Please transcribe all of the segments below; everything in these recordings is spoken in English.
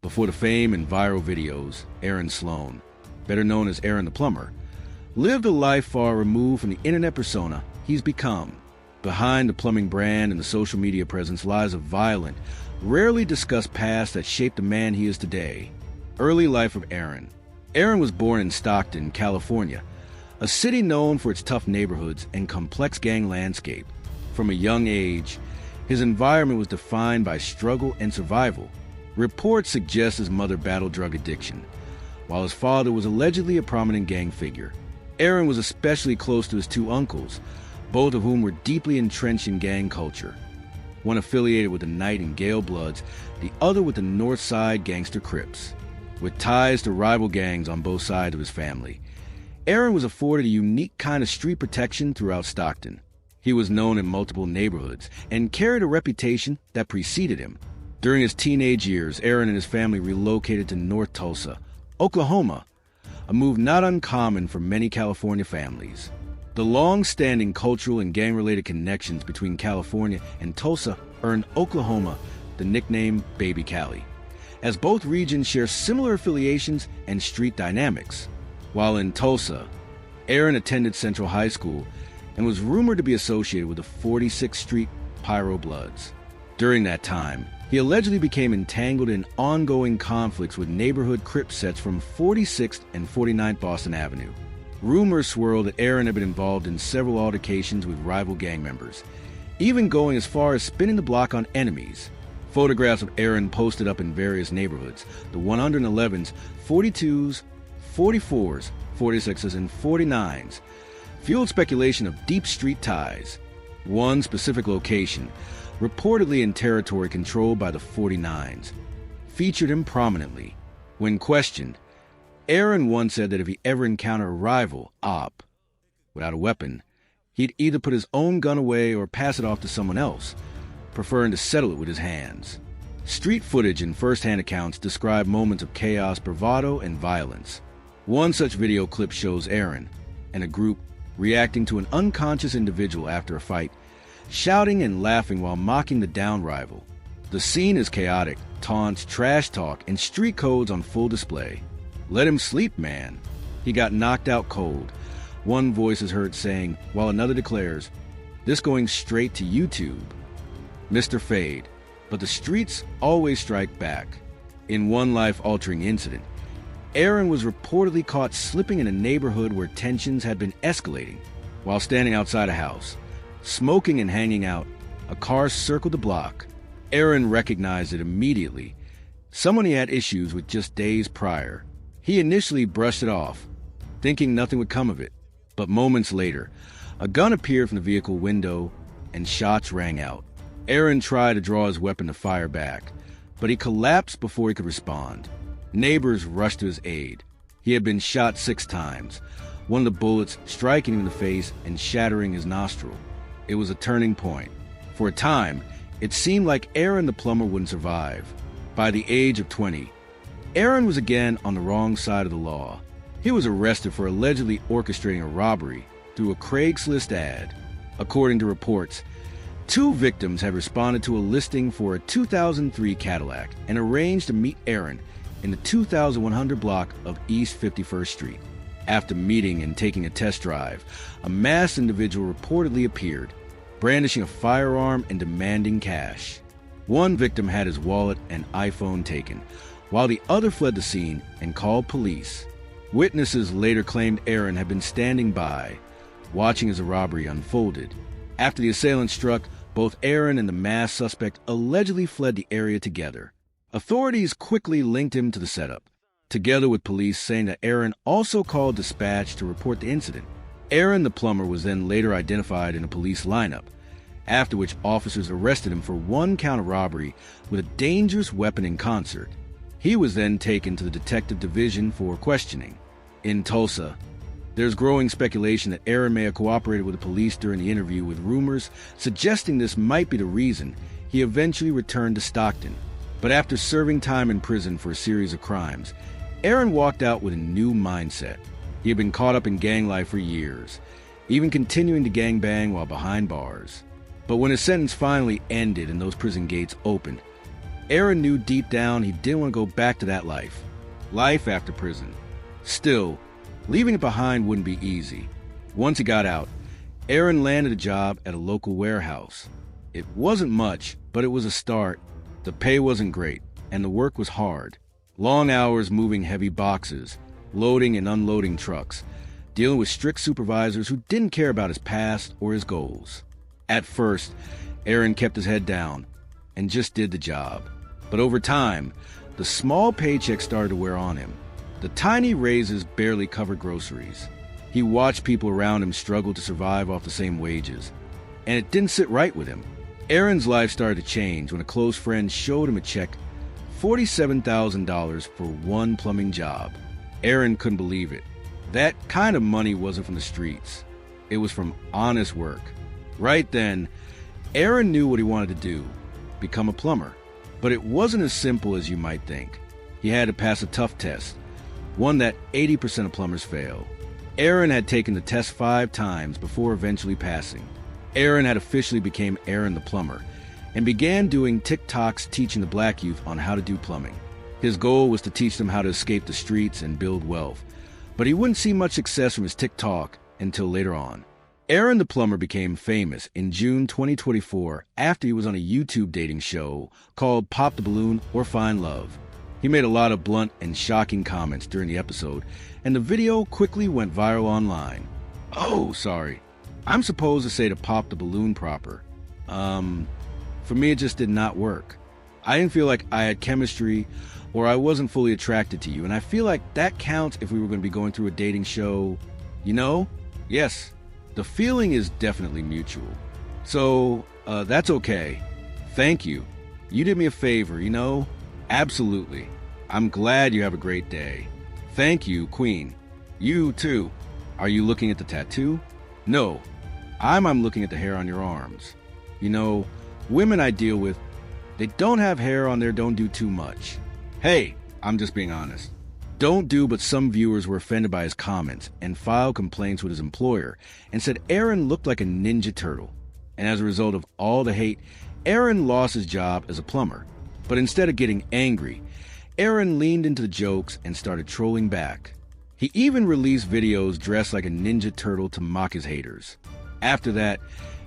Before the fame and viral videos, Aaron Sloan, better known as Aaron the Plumber, lived a life far removed from the internet persona he's become. Behind the plumbing brand and the social media presence lies a violent, rarely discussed past that shaped the man he is today. Early life of Aaron. Aaron was born in Stockton, California, a city known for its tough neighborhoods and complex gang landscape. From a young age, his environment was defined by struggle and survival. Reports suggest his mother battled drug addiction, while his father was allegedly a prominent gang figure. Aaron was especially close to his two uncles, both of whom were deeply entrenched in gang culture. One affiliated with the Knight and Gale Bloods, the other with the North Side Gangster Crips. With ties to rival gangs on both sides of his family, Aaron was afforded a unique kind of street protection throughout Stockton. He was known in multiple neighborhoods and carried a reputation that preceded him. During his teenage years, Aaron and his family relocated to North Tulsa, Oklahoma, a move not uncommon for many California families. The long-standing cultural and gang-related connections between California and Tulsa earned Oklahoma the nickname Baby Cali, as both regions share similar affiliations and street dynamics. While in Tulsa, Aaron attended Central High School and was rumored to be associated with the 46th Street Pyro Bloods. During that time, he allegedly became entangled in ongoing conflicts with neighborhood Crip sets from 46th and 49th Boston Avenue. Rumors swirled that Aaron had been involved in several altercations with rival gang members, even going as far as spinning the block on enemies. Photographs of Aaron posted up in various neighborhoods, the 111s, 42s, 44s, 46s, and 49s, fueled speculation of deep street ties. One specific location, reportedly in territory controlled by the 49s, featured him prominently. When questioned, Aaron once said that if he ever encountered a rival, Opp, without a weapon, he'd either put his own gun away or pass it off to someone else, preferring to settle it with his hands. Street footage and first-hand accounts describe moments of chaos, bravado, and violence. One such video clip shows Aaron and a group reacting to an unconscious individual after a fight, shouting and laughing while mocking the down rival. The scene is chaotic, taunts, trash talk, and street codes on full display. "Let him sleep, man. He got knocked out cold," one voice is heard saying, while another declares, "This going straight to YouTube." Mr. Fade, but the streets always strike back. In one life-altering incident, Aaron was reportedly caught slipping in a neighborhood where tensions had been escalating. While standing outside a house, smoking and hanging out, a car circled the block. Aaron recognized it immediately, someone he had issues with just days prior. He initially brushed it off, thinking nothing would come of it. But moments later, a gun appeared from the vehicle window and shots rang out. Aaron tried to draw his weapon to fire back, but he collapsed before he could respond. Neighbors rushed to his aid. He had been shot 6 times, one of the bullets striking him in the face and shattering his nostril. It was a turning point. For a time, it seemed like Aaron the Plumber wouldn't survive. By the age of 20, Aaron was again on the wrong side of the law. He was arrested for allegedly orchestrating a robbery through a Craigslist ad. According to reports, 2 victims had responded to a listing for a 2003 Cadillac and arranged to meet Aaron in the 2100 block of East 51st Street. After meeting and taking a test drive, a masked individual reportedly appeared, brandishing a firearm and demanding cash. One victim had his wallet and iPhone taken, while the other fled the scene and called police. Witnesses later claimed Aaron had been standing by, watching as the robbery unfolded. After the assailant struck, both Aaron and the masked suspect allegedly fled the area together. Authorities quickly linked him to the setup, together with police saying that Aaron also called dispatch to report the incident. Aaron the Plumber was then later identified in a police lineup, after which officers arrested him for 1 count of robbery with a dangerous weapon in concert. He was then taken to the detective division for questioning. In Tulsa, there's growing speculation that Aaron may have cooperated with the police during the interview, with rumors suggesting this might be the reason he eventually returned to Stockton. But after serving time in prison for a series of crimes, Aaron walked out with a new mindset. He had been caught up in gang life for years, even continuing to gangbang while behind bars. But when his sentence finally ended and those prison gates opened, Aaron knew deep down he didn't want to go back to that life after prison. Still, leaving it behind wouldn't be easy. Once he got out, Aaron landed a job at a local warehouse. It wasn't much, but it was a start. The pay wasn't great, and the work was hard. Long hours moving heavy boxes, loading and unloading trucks, dealing with strict supervisors who didn't care about his past or his goals. At first, Aaron kept his head down and just did the job. But over time, the small paycheck started to wear on him. The tiny raises barely covered groceries. He watched people around him struggle to survive off the same wages, and it didn't sit right with him. Aaron's life started to change when a close friend showed him a check, $47,000 for one plumbing job. Aaron couldn't believe it. That kind of money wasn't from the streets. It was from honest work. Right then, Aaron knew what he wanted to do, become a plumber. But it wasn't as simple as you might think. He had to pass a tough test, one that 80% of plumbers fail. Aaron had taken the test 5 times before eventually passing. Aaron had officially become Aaron the Plumber and began doing TikToks teaching the black youth on how to do plumbing. His goal was to teach them how to escape the streets and build wealth, but he wouldn't see much success from his TikTok until later on. Aaron the Plumber became famous in June 2024 after he was on a YouTube dating show called Pop the Balloon or Find Love. He made a lot of blunt and shocking comments during the episode, and the video quickly went viral online. Oh, sorry. I'm supposed to say to pop the balloon proper. For me, it just did not work. I didn't feel like I had chemistry or I wasn't fully attracted to you, and I feel like that counts if we were going to be going through a dating show. You know? Yes. The feeling is definitely mutual. So, that's okay. Thank you. You did me a favor, you know? Absolutely. I'm glad you have a great day. Thank you, Queen. You, too. Are you looking at the tattoo? No. I'm looking at the hair on your arms. You know, women I deal with, they don't have hair on there, don't do too much. Hey, I'm just being honest. Don't do, but some viewers were offended by his comments and filed complaints with his employer and said Aaron looked like a Ninja Turtle. And as a result of all the hate, Aaron lost his job as a plumber. But instead of getting angry, Aaron leaned into the jokes and started trolling back. He even released videos dressed like a Ninja Turtle to mock his haters. After that,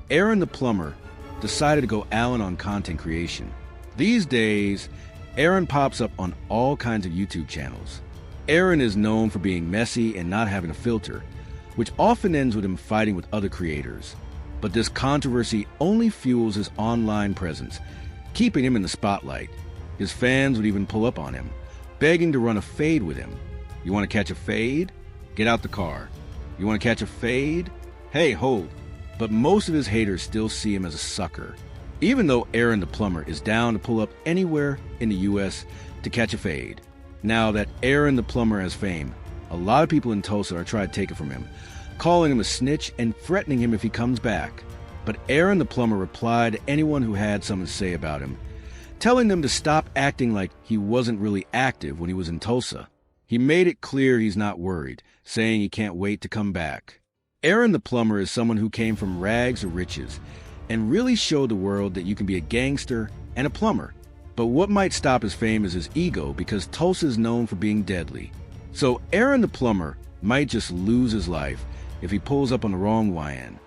Aaron the Plumber decided to go all in on content creation. These days, Aaron pops up on all kinds of YouTube channels. Aaron is known for being messy and not having a filter, which often ends with him fighting with other creators. But this controversy only fuels his online presence, keeping him in the spotlight. His fans would even pull up on him, begging to run a fade with him. You want to catch a fade? Get out the car. You want to catch a fade? Hey, hold. But most of his haters still see him as a sucker, even though Aaron the Plumber is down to pull up anywhere in the US to catch a fade. Now that Aaron the Plumber has fame, a lot of people in Tulsa are trying to take it from him, calling him a snitch and threatening him if he comes back. But Aaron the Plumber replied to anyone who had something to say about him, telling them to stop acting like he wasn't really active when he was in Tulsa. He made it clear he's not worried, saying he can't wait to come back. Aaron the Plumber is someone who came from rags to riches and really showed the world that you can be a gangster and a plumber. But what might stop his fame is his ego, because Tulsa is known for being deadly. So Aaron the Plumber might just lose his life if he pulls up on the wrong YN.